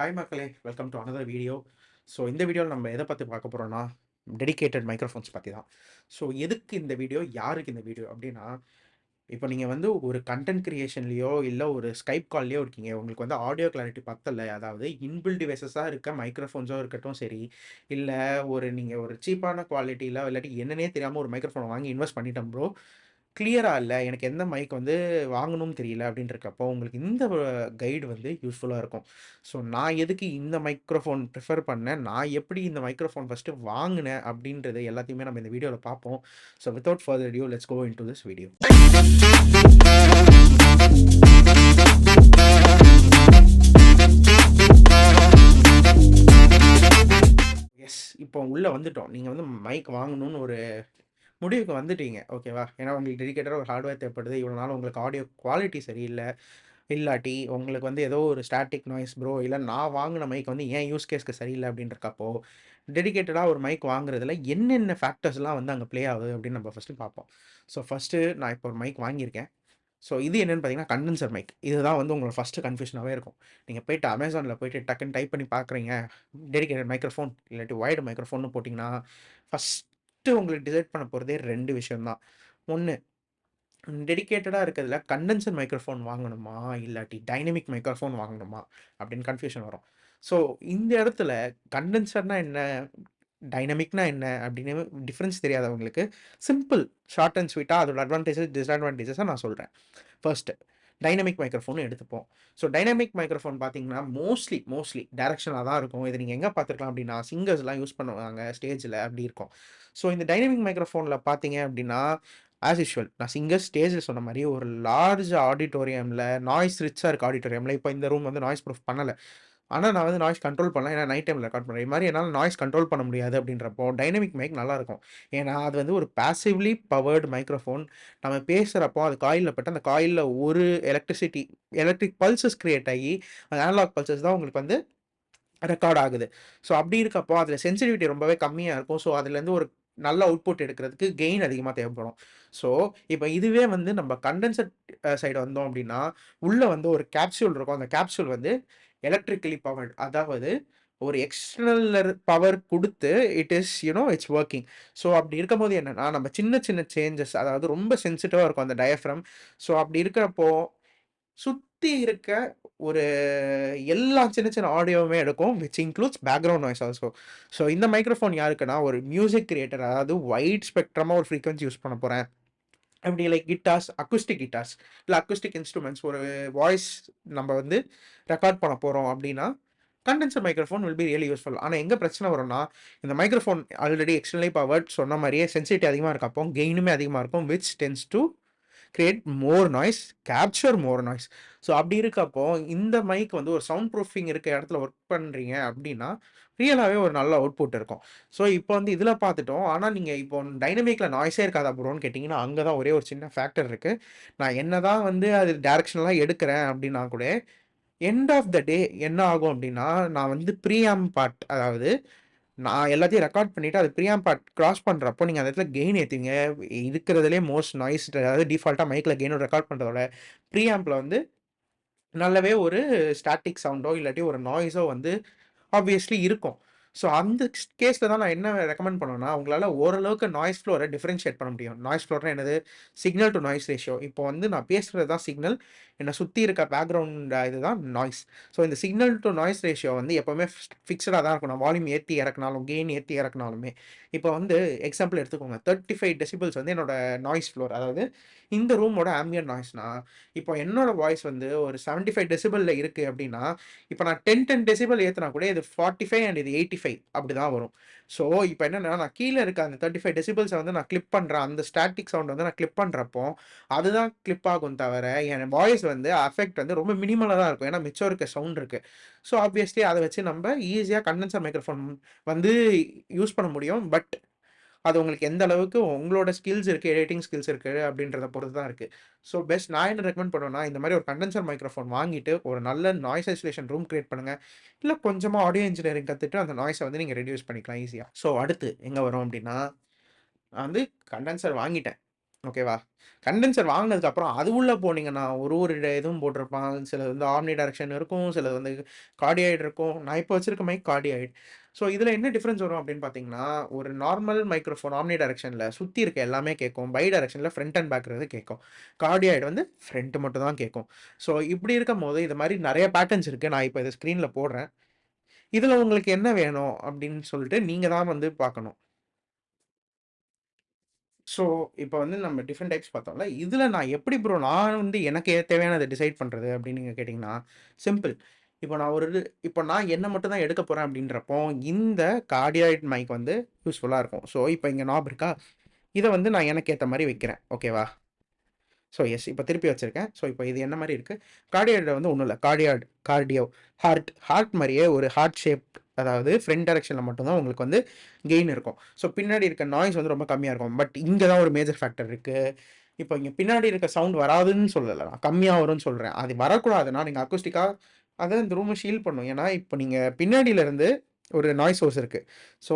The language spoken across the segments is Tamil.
ஹாய் மக்களே! Welcome to another video. So இந்த வீடியோல நம்ம எத பத்தி பார்க்க போறோம்னா, டெடிகேட்டட் மைக்ரோஃபோன்ஸ் பத்தி தான். ஸோ எதுக்கு இந்த வீடியோ? யாருக்கு இந்த வீடியோ? அப்டின்னா, இப்போ நீங்க வந்து ஒரு கன்டென்ட் கிரியேஷன்லயோ, இல்ல ஒரு Skype கால்லயோ இருக்கீங்க. உங்களுக்கு வந்து ஆடியோ கிளாரிட்டி பத்தல. அதாவது இன்பில்ட் டிவைஸஸா இருக்க மைக்ரோஃபோன்ஸோ இருக்கட்டும் சரி, இல்ல நீங்க ஒரு சீப்பான குவாலிட்டில இல்லாட்டி என்னன்னே தெரியாம ஒரு மைக்ரோஃபோன வாங்கி இன்வெஸ்ட் பண்ணிட்டேன் ப்ரோ. கிளியரா இல்ல. எனக்கு எந்த மைக் வந்து வாங்கணும்னு தெரியல அப்டின்றக்கப்போ, உங்களுக்கு இந்த கைடு வந்து யூஸ்ஃபுல்லா இருக்கும். ஸோ நான் எதுக்கு இந்த மைக்ரோஃபோன் ப்ரிஃபர் பண்ணேன், நான் எப்படி இந்த மைக்ரோஃபோன் ஃபர்ஸ்ட்டு வாங்குனேன் அப்டின்றது எல்லாத்தையுமே நம்ம இந்த வீடியோல பார்ப்போம். So without further adieu let's go into this video. Yes. இப்போ உள்ள வந்துட்டோம். நீங்க வந்து மைக் வாங்கணும்னு ஒரு முடிவுக்கு வந்துட்டீங்க. ஓகேவா? ஏன்னா உங்களுக்கு டெடிகேட்டடா ஒரு ஹார்ட்வேர் தேவைப்படுது. இவ்வளோ நாள் உங்களுக்கு ஆடியோ குவாலிட்டி சரியில்ல. இல்லாட்டி உங்களுக்கு வந்து ஏதோ ஒரு ஸ்டாட்டிக் நாய்ஸ் ப்ரோ, இல்ல நான் வாங்குன மைக் வந்து என் யூஸ் கேஸ்க்கு சரியில்ல அப்படின்றக்கப்போ, டெடிகேட்டடா ஒரு மைக் வாங்குறதுல என்னென்ன ஃபேக்டர்ஸ்லாம் வந்து அங்க ப்ளே ஆகுது அப்படின்னு நம்ம ஃபர்ஸ்ட்டு பார்ப்போம். ஸோ ஃபர்ஸ்ட்டு நான் இப்போ ஒரு மைக் வாங்கியிருக்கேன். ஸோ இது என்னன்னு பார்த்தீங்கன்னா, கண்டென்சர் மைக். இதுதான் வந்து உங்களோட ஃபர்ஸ்ட்டு கன்ஃப்யூஷனாவே இருக்கும். நீங்க போயிட்டு Amazonல போயிட்டு டக்குன்னு டைப் பண்ணி பார்க்குறீங்க, டெடிகேட்டட் மைக்ரோஃபோன் இல்லாட்டி வயர்டு மைக்ரோஃபோன்னு போட்டிங்கன்னா, ஃபர்ஸ்ட்டு உங்களுக்கு டிசைட் பண்ண போறதே 2 விஷயம் தான். 1 டெடிகேட்டடா இருக்கிறதுல கண்டென்சர் மைக்ரோஃபோன் வாங்கணுமா? இல்லாட்டி டைனமிக் மைக்ரோஃபோன் வாங்கணுமா? அப்படின்னு கன்ஃப்யூஷன் வரும். ஸோ இந்த இடத்துல கண்டென்சர்னா என்ன? டைனமிக்னா என்ன? அப்படின்னு டிஃபரன்ஸ் தெரியாதவங்களுக்கு சிம்பிள் ஷார்ட் அண்ட் ஸ்வீட்டா அதோட அட்வான்டேஜஸ், டிஸ்அட்வான்டேஜஸ நான் சொல்றேன். ஃபர்ஸ்ட் டைனமிக் மைக்ரோஃபோன் எடுத்துப்போம். ஸோ டைனமிக் மைக்ரோஃபோன் பார்த்தீங்கன்னா, மோஸ்ட்லி டைரக்ஷனலா தான் இருக்கும். இத நீங்க எங்க பார்த்துருக்கலாம் அப்படின்னா, சிங்கர்ஸ்லாம் யூஸ் பண்ணுவாங்க ஸ்டேஜ்ல அப்படி இருக்கும். ஸோ இந்த டைனமிக் மைக்ரோஃபோன்ல பார்த்தீங்க அப்படின்னா, ஆஸ் யூசுவல் நான் சிங்கர் ஸ்டேஜ்ல சொன்ன மாரி ஒரு லார்ஜ் ஆடிட்டோரியம்ல நாய்ஸ் ரிச்சா இருக்க ஆடிட்டோரியம்ல இப்போ இந்த ரூம் வந்து நாய்ஸ் ப்ரூஃப் பண்ணல. ஆனா நான் வந்து நாய்ஸ் கண்ட்ரோல் பண்ணலாம். ஏன்னா நைட் டைம்ல ரெக்கார்ட் பண்றேன். இது மாரி என்னால நாய்ஸ் கண்ட்ரோல் பண்ண முடியாது அப்படின்றப்போ, டைனமிக் மைக் நல்லாருக்கும். ஏன்னா அது வந்து ஒரு பாசிவ்லி பவர்ட் மைக்ரோஃபோன். நம்ம பேசுறப்போ அது காயில்ல பட்டு, அந்த காயில்ல ஒரு எலக்ட்ரிக் பல்சஸ் கிரியேட் ஆகி, அந்த அனலாக் பல்சஸ் தான் உங்களுக்கு வந்து ரெக்கார்ட் ஆகுது. ஸோ அப்படி இருக்கப்போ, அதில சென்சிட்டிவிட்டி ரொம்பவே கம்மியா இருக்கும். ஸோ அதுலேருந்து ஒரு நல்ல அவுட்புட் எடுக்கிறதுக்கு கெயின் அதிகமா தேவைப்படும். ஸோ இப்ப இதுவே வந்து நம்ம கண்டென்சர் சைடு வந்தோம் அப்படின்னா, உள்ள வந்து ஒரு கேப்சூல் இருக்கும். அந்த கேப்சூல் வந்து எலக்ட்ரிக்கலி பவர்ட். அதாவது ஒரு எக்ஸ்டர்னல் பவர் குடுத்து it is it's working. So அப்படி இருக்கும்போது என்னன்னா, நம்ம சின்ன சின்ன சேஞ்சஸ் அதாவது ரொம்ப சென்சிட்டிவா இருக்கும் அந்த டயப்ராம். ஸோ அப்படி இருக்கிறப்போ சுத்தி இருக்க ஒரு எல்லா சின்ன சின்ன ஆடியோவுமே எடுக்கும். Which includes background noise also. So இந்த மைக்ரோஃபோன் யாருக்குன்னா, ஒரு மியூசிக் கிரியேட்டர் அதாவது வைட் ஸ்பெக்ட்ரமா ஒரு ஃப்ரீக்வென்சி யூஸ் பண்ண போறேன். அப்படி லைக் கிட்டார்ஸ், அக்குஸ்டிக் கிட்டார்ஸ் இல்ல அக்குஸ்டிக் இன்ஸ்ட்ருமெண்ட்ஸ் ஒரு வாய்ஸ் நம்ம வந்து ரெக்கார்ட் பண்ண போறோம் அப்படின்னா, condenser microphone will be really useful. ஆனா எங்க பிரச்சனை வரும்னா, இந்த மைக்ரோஃபோன் ஆல்ரெடி எக்ஸ்டர்னலி பவர்ட் சொன்ன மாரியே சென்சிட்டிவிட்டி அதிகமா இருக்கப்போ, கெயினுமே அதிகமா இருக்கும். Which tends to create more noise, capture more noise. So அப்படி இருக்கப்போ, இந்த மைக் வந்து ஒரு சவுண்ட் ப்ரூஃபிங் இருக்க இடத்துல ஒர்க் பண்றீங்க அப்படின்னா, ரியலாவே ஒரு நல்ல அவுட்புட் இருக்கும். ஸோ இப்போ வந்து இதில பார்த்துட்டோம். ஆனா நீங்க இப்போ டைனமிக்ல நாய்ஸே இருக்காதா ப்ரோன்னு கேட்டீங்கன்னா, அங்க தான் ஒரே ஒரு சின்ன ஃபேக்டர் இருக்கு. நான் என்னதான் வந்து அது டைரக்ஷனலா எடுக்கிறேன் அப்படின்னா கூட, எண்ட் ஆஃப் த டே என்ன ஆகும் அப்படின்னா, நான் வந்து ப்ரீஆம்ப் பார்ட் அதாவது நான் எல்லாத்தையும் ரெக்கார்ட் பண்ணிட்டு, அது ப்ரீஆம்ப் பார்ட் கிராஸ் பண்றப்போ, நீங்க அந்த இடத்துல கெயின் ஏத்துவீங்க. இருக்கிறதுலயே மோஸ்ட் நாய்ஸ் அதாவது டிஃபால்ட்டா மைக்ல கெயினும் ரெக்கார்ட் பண்றத விட, ப்ரீஆம்ப்ல வந்து நல்லாவே ஒரு ஸ்டாட்டிக் சவுண்டோ, இல்லாட்டி ஒரு நாய்ஸோ வந்து ஆப்வியஸ்லி இருக்கும். ஸோ அந்த கேஸ்ல தான் நான் என்ன ரெக்கமெண்ட் பண்ணுவேன்னா, உங்களால ஓரளவுக்கு நாய்ஸ் ஃப்ளோர டிஃபரன்ஷியேட் பண்ண முடியும். நாய்ஸ் ஃப்ளோர்னா என்னது? Signal to noise ratio. இப்போ வந்து நான் பேசுறது தான் சிக்னல். என்ன சுத்தி இருக்க பேக்கிரவுண்ட் இதுதான் நாய்ஸ். ஸோ இந்த சிக்னல் டூ நாய்ஸ் ரேஷியோ வந்து எப்பவுமே ஃபிக்ஸ்டா தான் இருக்கும். நான் வால்யூம் ஏத்தி இறக்குனாலும், கெயின் ஏத்தி இறக்குனாலுமே. இப்போ வந்து எக்ஸாம்பிள் எடுத்துக்கோங்க. 35 டெசிபில்ஸ் வந்து என்னோட நாய்ஸ் ஃப்ளோர். அதாவது இந்த ரூமோட ஆம்பியன்ட் நாய்ஸ்னா, இப்போ என்னோட வாய்ஸ் வந்து ஒரு 75 டெசிபல்ல இருக்கு அப்டின்னா, இப்ப நான் 10 டெசிபல் ஏத்துனா கூட இது 45 அண்ட் இது 85 அப்படிதான் வரும். ஸோ, இப்ப என்னன்னா, நான் கீழ இருக்க அந்த 35 டெசிபல்ஸ வந்து நான் கிளிப் பண்றேன். அந்த ஸ்டாட்டிக் சவுண்ட் வந்து நான் கிளிப் பண்றப்போ, அதுதான் கிளிப் ஆகும் தவிர, என் வாய்ஸ் வந்து அஃபெக்ட் வந்து ரொம்ப மினிமலா தான் இருக்கும். ஏன்னா, மிச்சம் இருக்க சவுண்ட் இருக்கு. ஸோ, ஆப்வியஸ்லி அத வச்சு நம்ப ஈஸியா கண்டென்சர் மைக்ரோஃபோன் வந்து யூஸ் பண்ண முடியும். பட் அது உங்களுக்கு எந்த அளவுக்கு உங்களோட ஸ்கில்ஸ் இருக்கு, எடிட்டிங் ஸ்கில்ஸ் இருக்கு அப்படின்றத பொறுத்து தான் இருக்கு. ஸோ பெஸ்ட் நான் என்ன ரெக்கமெண்ட் பண்ணுவேன்னா, இந்த மாரி ஒரு கண்டென்சர் மைக்ரோஃபோன் வாங்கிட்டு, ஒரு நல்ல நாய்ஸ் ஐசோலேஷன் ரூம் கிரியேட் பண்ணுங்க. இல்ல கொஞ்சமா ஆடியோ இன்ஜினியரிங் கத்துட்டு அந்த நாய்ஸ வந்து நீங்க ரெடியூஸ் பண்ணிக்கலாம் ஈஸியா. ஸோ அடுத்து எங்க வரோம் அப்படின்னா, நான் வந்து கண்டென்சர் வாங்கிட்டேன். ஓகேவா? கண்டென்சர் வாங்குனதுக்கப்புறம் அது உள்ள போனீங்கன்னா, ஒரு இதுவும் போட்டிருப்பான். சிலது வந்து ஆம்னி டைரக்ஷன் இருக்கும். சிலது வந்து கார்டியாய்டு இருக்கும். நான் இப்போ வச்சிருக்க மைக் கார்டியாய்டு. ஸோ இதில என்ன டிஃபரன்ஸ் வரும் அப்படின்னு பார்த்தீங்கன்னா, ஒரு நார்மல் மைக்ரோஃபோன் ஆம்னி டைரக்ஷன்ல சுத்தி இருக்க எல்லாமே கேட்கும். பை டைரக்ஷன்ல ஃப்ரண்ட் அண்ட் பேக் இருக்கிறது கேட்கும். கார்டியாய்டு வந்து ஃப்ரண்ட் மட்டும் தான் கேட்கும். ஸோ இப்படி இருக்கும்போது, இது மாரி நெறைய பேட்டர்ன்ஸ் இருக்கு. நான் இப்ப இத ஸ்க்ரீன்ல போடுறேன். இதில உங்களுக்கு என்ன வேணும் அப்படின்னு சொல்லிட்டு நீங்க தான் வந்து பார்க்கணும். ஸோ, இப்ப வந்து நம்ம டிஃபரெண்ட் டைப்ஸ் பார்த்தோம்ல. இதுல நான் எப்படி ப்ரோ நான் வந்து எனக்கு தேவையானத டிசைட் பண்றது அப்படின்னு நீங்க கேட்டீங்கன்னா, சிம்பிள். இப்போ நான் ஒரு இப்போ நான் என்ன மட்டும் தான் எடுக்க போறேன் அப்படின்றப்போ, இந்த கார்டியாய்டு மைக் வந்து யூஸ்ஃபுல்லா இருக்கும். ஸோ, இப்ப இங்க நாப் இருக்கா? இத வந்து நான் எனக்கு ஏத்த மாரி வைக்கிறேன். ஓகேவா? ஸோ, எஸ் இப்ப திருப்பி வச்சிருக்கேன். ஸோ, இப்ப இது என்ன மாரி இருக்கு? கார்டியாய்டு வந்து ஒண்ணும் இல்ல. கார்டியோ, ஹார்ட் மாரியே ஒரு ஹார்ட் ஷேப் அதாவது ஃப்ரண்ட் டைரக்ஷன்ல மட்டும் தான் உங்களுக்கு வந்து கெயின் இருக்கும். ஸோ, பின்னாடி இருக்க நாய்ஸ் வந்து ரொம்ப கம்மியா இருக்கும். பட் இங்க தான் ஒரு மேஜர் ஃபேக்டர் இருக்கு. இப்போ இங்க பின்னாடி இருக்க சவுண்ட் வராதுன்னு சொல்லல. நான் கம்மியா வரும்னு சொல்றேன். அது வரக்கூடாதுன்னா, நீங்க அக்கூஸ்டிக்கா அத இந்த ரூம ஷீல்ட் பண்ணும். ஏன்னா, இப்போ நீங்க பின்னாடில இருந்து ஒரு நாய்ஸ் சோர்ஸ் இருக்கு. ஸோ,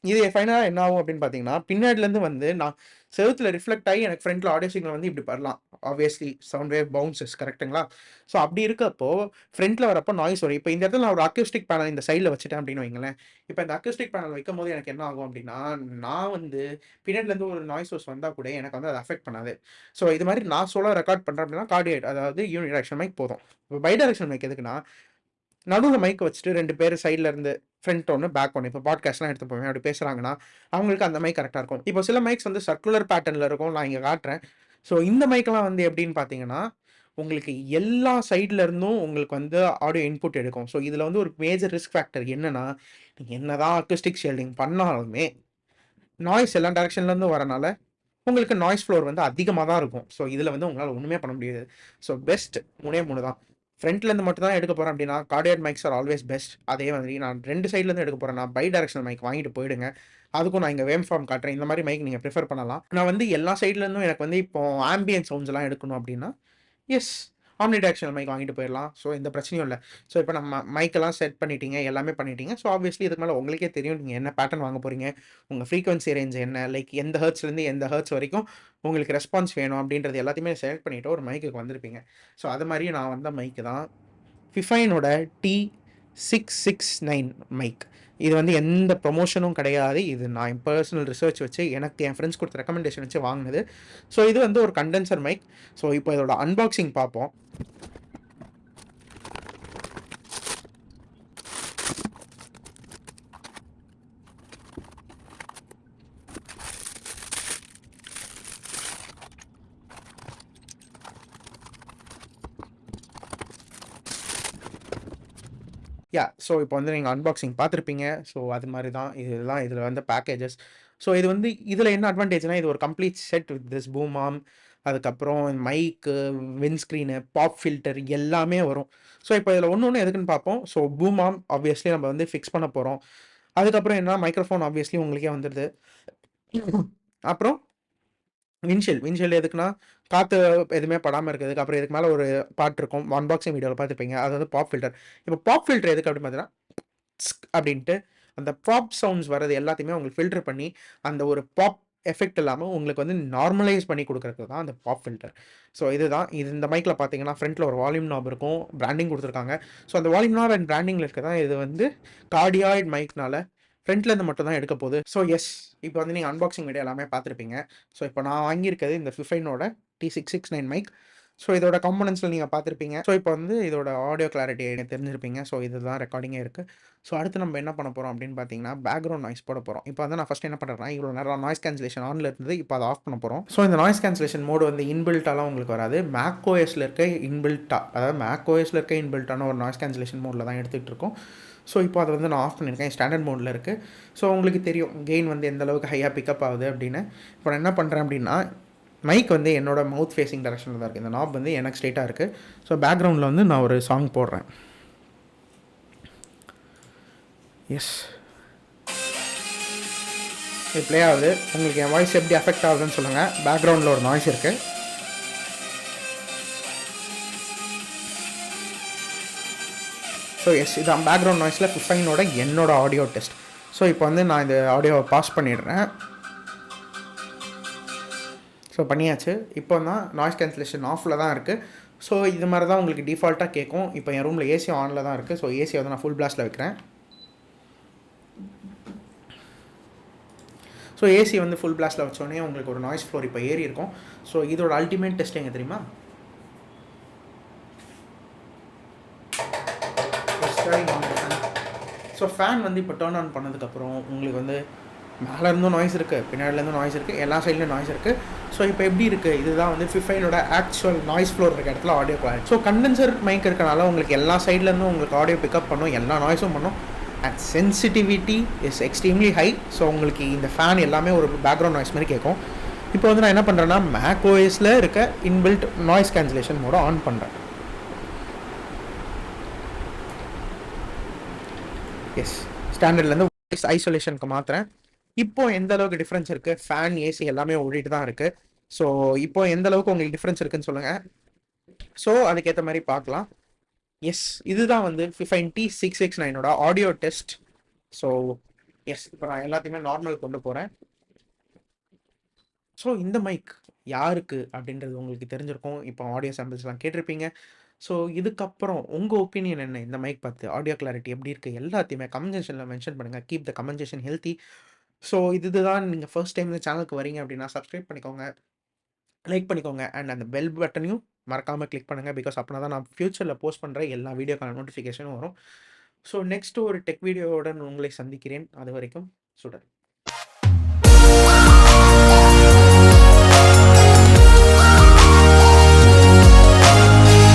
இது ஃபைனலா என்ன ஆகும் அப்படின்னு பார்த்தீங்கன்னா, பின்னாடிலருந்து வந்து நான் செவுத்துல ரிஃப்ளெக்ட் ஆயி எனக்கு ஃப்ரண்ட்ல ஆடியோ சிக்னல் வந்து இப்படி வரலாம். ஆப்வியஸ்லி சவுண்ட் வேவ் பவுன்சஸ் கரெக்ட்டுங்களா? ஸோ, அப்படி இருக்கப்போ ஃப்ரண்ட்ல வரப்போ நாய்ஸ் வரும். இப்ப இந்த இடத்துல நான் ஒரு அக்யூஸ்டிக் பேனல் இந்த சைட்ல வச்சுட்டேன் அப்படின்னு வைங்களேன். இப்ப இந்த அக்யூஸ்டிக் பேனல் வைக்கும்போது எனக்கு என்ன ஆகும் அப்படின்னா, நான் வந்து பின்னாடிலருந்து ஒரு நாய்ஸ் சோர்ஸ் வந்தா கூட எனக்கு வந்து அது அஃபெக்ட் பண்ணாது. ஸோ இது மாரி நான் சோலோ ரெக்கார்ட் பண்றேன் அப்படின்னா கார்டியாய்டு அதாவது யூனி டைரக்ஷனல் மைக் போதும். இப்ப பை டைரக்ஷனல் மைக் எதுக்குன்னா, நடுவுல மைக் வச்சுட்டு 2 பேரு சைட்ல இருந்து ஃப்ரண்ட் ஒண்ணு, பேக் ஒண்ணு. இப்ப பாட்காஸ்ட்லாம் எடுத்துப்போமே அப்படி பேசுறாங்கன்னா, அவங்களுக்கு அந்த மைக் கரெக்ட்டா இருக்கும். இப்போ சில மைக்ஸ் வந்து சர்க்குலர் பேட்டர்ன்ல இருக்கும். நான் இங்க காட்டுறேன். ஸோ இந்த மைக்லாம் வந்து எப்படின்னு பார்த்தீங்கன்னா, உங்களுக்கு எல்லா சைட்ல இருந்தும் உங்களுக்கு வந்து ஆடியோ இன்புட் எடுக்கும். ஸோ இதுல வந்து ஒரு மேஜர் ரிஸ்க் ஃபேக்டர் என்னன்னா, நீங்க என்னதான் அக்கூஸ்டிக் ஷீல்டிங் பண்ணாலுமே, நாய்ஸ் எல்லா டைரக்ஷன்ல இருந்தும் வரனால, உங்களுக்கு நாய்ஸ் ஃப்ளோர் வந்து அதிகமா தான் இருக்கும். ஸோ இதுல வந்து உங்களால ஒண்ணுமே பண்ண முடியாது. ஸோ பெஸ்ட் 3 தான். ஃப்ரண்ட்ல இருந்து மட்டும் தான் எடுக்க போறேன் அப்படின்னா, cardioid mikes are always best. அதே மாதிரி நான் 2 சைட்ல இருந்து எடுக்க போறேன்னா, பை டைரக்ஷனல் மைக் வாங்கிட்டு போயிடுங்க. அதுக்கும் நான் இங்க வேவ் ஃபார்ம் காட்டுறேன். இந்த மாரி மைக் நீங்க பிரிஃபர் பண்ணலாம். நான் வந்து எல்லா சைட்ல இருந்தும் எனக்கு வந்து இப்போ ஆம்பியன்ட் சவுண்ட்ஸ்லாம் எடுக்கணும் அப்படின்னா, எஸ். ஆம்னி டைரக்ஷனல் மைக் வாங்கிட்டு போயிரலாம். ஸோ எந்த பிரச்சனையும் இல்ல. ஸோ இப்ப நம்ம மைக்கெல்லாம் செட் பண்ணிட்டீங்க. எல்லாமே பண்ணிட்டீங்க. ஸோ ஆப்வியஸ்லி இதுக்கு மேல உங்களுக்கே தெரியும். நீங்க என்ன பேட்டர்ன் வாங்க போறீங்க? உங்க ஃப்ரீக்வென்சி ரேஞ்ச் என்ன? லைக் எந்த ஹெர்ட்ஸ்லேருந்து எந்த ஹெர்ட்ஸ் வரைக்கும் உங்களுக்கு ரெஸ்பான்ஸ் வேணும் அப்படின்றது எல்லாத்தையுமே செலக்ட் பண்ணிட்டு ஒரு மைக்குக்கு வந்திருப்பீங்க. ஸோ அது மாரி நான் வந்த மைக்கு தான் ஃபிஃபைனோட T669 மைக். இது வந்து எந்த ப்ரமோஷனும் கிடையாது. இது நான் என் பெர்சனல் ரிசர்ச் வச்சு எனக்கு என் ஃப்ரெண்ட்ஸ் குடுத்த ரெக்கமெண்டேஷன் வச்சு வாங்குனது. ஸோ இது வந்து ஒரு கண்டென்சர் மைக். ஸோ இப்போ இதோட அன்பாக்சிங் பார்ப்போம். ஸோ இப்போ வந்து நீங்க அன்பாக்சிங் பார்த்துருப்பீங்க. ஸோ அது மாரி தான். இதுதான் இதில வந்த பேக்கேஜஸ். ஸோ இது வந்து இதில என்ன அட்வான்டேஜ்னா, இது ஒரு complete set with this boom arm, அதுக்கப்புறம் மைக்கு, விண்ட் ஸ்க்ரீனு, பாப் ஃபில்டர் எல்லாமே வரும். ஸோ இப்போ இதில ஒண்ணு எதுக்குன்னு பார்ப்போம். ஸோ பூம் ஆர்ம் ஆப்வியஸ்லி நம்ம வந்து ஃபிக்ஸ் பண்ண போறோம். அதுக்கப்புறம் என்ன மைக்ரோஃபோன் ஆப்வியஸ்லி உங்களுக்கே வந்துருது. அப்புறம் விண்ட்ஷீல்டு எதுக்குன்னா, காத்து எதுவுமே படாம இருக்கிறதுக்கு. அப்புறம் இதுக்கு மேல ஒரு பார்ட் இருக்கும். அன்பாக்சிங் வீடியோல பார்த்துருப்பீங்க. அது வந்து பாப் ஃபில்டர். இப்போ பாப் ஃபில்டர் எதுக்கு அப்படின்னு பார்த்தீங்கன்னா, அப்படின்ட்டு அந்த பாப் சவுண்ட்ஸ் வரது எல்லாத்தையுமே உங்களுக்கு ஃபில்டர் பண்ணி, அந்த ஒரு பாப் எஃபெக்ட் இல்லாம உங்களுக்கு வந்து நார்மலைஸ் பண்ணி குடுக்குறதுக்கு தான் அந்த பாப் ஃபில்டர். ஸோ இதுதான். இது இந்த மைக்ல பார்த்தீங்கன்னா, ஃப்ரண்ட்ல ஒரு வால்யூம் நாப் இருக்கும். பிராண்டிங் குடுத்துருக்காங்க. ஸோ அந்த வால்யூம் நாப் அண்ட் பிராண்டிங்ல இருக்க தான் இது வந்து கார்டியாய்டு மைக்னால ஃப்ரண்ட்ல இருந்து மட்டும் தான் எடுக்க போகுது. So yes. இப்போ வந்து நீங்க அன்பாக்சிங் வீடியோ எல்லாமே பார்த்துருப்பீங்க. ஸோ இப்போ நான் வாங்கியிருக்கிறது இந்த ஃபிஃபைனோட T669 மைக். ஸோ இதோட காம்போனன்ட்ஸ்ல நீங்க பார்த்துருப்பீங்க. ஸோ இப்போ வந்து இதோட ஆடியோ கிளாரிட்டி தெரிஞ்சிருப்பீங்க. ஸோ இதுதான் ரெக்கார்டிங்கே இருக்கு. ஸோ அடுத்து நம்ம என்ன பண்ண போறோம் அப்படின்னு பார்த்தீங்கன்னா, பேக்கிரவுண்ட் நாய்ஸ் போட போறோம். இப்போ வந்து நான் ஃபர்ஸ்ட் என்ன பண்றேன்னா, இவ்வளோ நேரம் நாய்ஸ் கேன்சலேஷன் ஆன்ல இருந்தது. இப்போ அத ஆஃப் பண்ண போறோம். ஸோ இந்த நாய்ஸ் கேன்சலேஷன் மோட் வந்து இன்பில்ட்டாலாம் உங்களுக்கு வராது. மேக்ஓஎஸ்ல இருக்க இன்பில்ட்டா அதாவது மேக்ஓஎஸ்ல இருக்க இன்பில்ட்டான ஒரு நாய்ஸ் கேன்சலேஷன் மோட்ல தான் எடுத்துட்டு இருக்கோம். ஸோ இப்போ அத வந்து நான் ஆஃப் பண்ணியிருக்கேன். ஸ்டாண்டர்ட் மோட்ல இருக்கு. ஸோ உங்களுக்கு தெரியும் கெயின் வந்து எந்த அளவுக்கு ஹையா பிக்கப் ஆகுது அப்படின்னு. இப்போ நான் என்ன பண்றேன் அப்படின்னா, மைக் வந்து என்னோட மவுத் ஃபேசிங் டைரக்ஷன்ல தான் இருக்கு. இந்த நாப் வந்து எனக்கு ஸ்ட்ரெயிட்டா இருக்கு. ஸோ பேக்கிரவுண்ட்ல வந்து நான் ஒரு சாங் போடுறேன். எஸ். இது ப்ளே ஆகுது. உங்களுக்கு என் வாய்ஸ் எப்படி அஃபெக்ட் ஆகுதுன்னு சொல்லுங்க. பேக்கிரவுண்ட்ல ஒரு நாய்ஸ் இருக்கு. ஸோ எஸ் இதான் பேக்கிரவுண்ட் நாய்ஸ்ல ஃபிஃபைனோட என்னோட ஆடியோ டெஸ்ட். ஸோ இப்போ வந்து நான் இந்த ஆடியோவை பாஸ் பண்ணிடுறேன். ஸோ பண்ணியாச்சு. இப்போ தான் நாய்ஸ் கேன்சலேஷன் ஆஃபில் தான் இருக்குது. ஸோ இது மாதிரி தான் உங்களுக்கு டிஃபால்ட்டாக கேட்கும். இப்போ என் ரூமில் ஏசி ஆனில் தான் இருக்குது. ஸோ ஏசியை வந்து நான் ஃபுல் பிளாஸ்ட்டில் வைக்கிறேன். ஸோ ஏசி வந்து ஃபுல் பிளாஸ்ட்டில் வச்சோடனே உங்களுக்கு ஒரு நாய்ஸ் ஃப்ளோர் இப்போ ஏறி இருக்கும். ஸோ இதோட அல்டிமேட் டெஸ்ட் எங்கே தெரியுமா? ஸோ ஃபேன் வந்து இப்போ டர்ன் ஆன் பண்ணதுக்கப்புறம் உங்களுக்கு வந்து மேலேருந்தும் நாய்ஸ் இருக்குது, பின்னாடிலேருந்தும் நாய்ஸ் இருக்குது, எல்லா சைட்லேயும் நாய்ஸ் இருக்குது. ஸோ இப்போ எப்படி இருக்குது? இதுதான் வந்து ஃபிஃபைனோட ஆக்சுவல் நாய்ஸ் ஃப்ளோர் இருக்க இடத்துல audio quality. So condenser mic இருக்கனால உங்களுக்கு எல்லா சைட்லேருந்தும் உங்களுக்கு ஆடியோ பிக்கப் பண்ணும், எல்லா நாய்ஸும் பண்ணும். And sensitivity is extremely high. So உங்களுக்கு இந்த ஃபேன் எல்லாமே ஒரு பேக்ரவுண்ட் நாய்ஸ் மாதிரி கேட்கும். இப்போ வந்து நான் என்ன பண்ணுறேன்னா மேக் ஓஎஸில் இருக்க இன்பில்ட் நாய்ஸ் கேன்சலேஷன் மோட ஆன் பண்ணுறேன். எஸ், ஸ்டாண்டர்ட்லேருந்து வாய்ஸ் ஐசோலேஷனுக்கு மாற்றுறேன். இப்போ எந்த அளவுக்கு டிஃப்ரென்ஸ் இருக்குது? ஃபேன் ஏசி எல்லாமே ஓடிட்டு தான் இருக்குது. ஸோ இப்போ எந்த அளவுக்கு உங்களுக்கு டிஃப்ரென்ஸ் இருக்குன்னு சொல்லுங்கள். ஸோ அதுக்கேற்ற மாதிரி பார்க்கலாம். எஸ், இதுதான் வந்து Fifine T6X9 audio test. So yes, இப்போ நான் எல்லாத்தையுமே நார்மல் கொண்டு போகிறேன். ஸோ இந்த மைக் யாருக்கு அப்படின்றது உங்களுக்கு தெரிஞ்சிருக்கும். இப்போ ஆடியோ சாம்பிள்ஸ்லாம் கேட்டிருப்பீங்க. ஸோ இதுக்கப்புறம் உங்கள் ஒப்பீனியன் என்ன இந்த மைக் பார்த்து? ஆடியோ கிளாரிட்டி எப்படி இருக்குது? எல்லாத்தையுமே கமெண்ட் செக்ஷனில் மென்ஷன் பண்ணுங்கள். Keep the comment section healthy. So இதுதான் நீங்கள் ஃபர்ஸ்ட் டைம் இந்த சேனலுக்கு வரீங்க அப்படின்னா சப்ஸ்கிரைப் பண்ணிக்கோங்க, லைக் பண்ணிக்கோங்க. அண்ட் அந்த பெல் பட்டனையும் மறக்காமல் கிளிக் பண்ணுங்கள். பிகாஸ் அப்படின்னா தான் நான் ஃப்யூச்சரில் போஸ்ட் பண்ணுற எல்லா வீடியோக்கான நோட்டிஃபிகேஷனும் வரும். ஸோ நெக்ஸ்ட் ஒரு டெக் வீடியோவுடன் உங்களை சந்திக்கிறேன். அது வரைக்கும் சுடர்.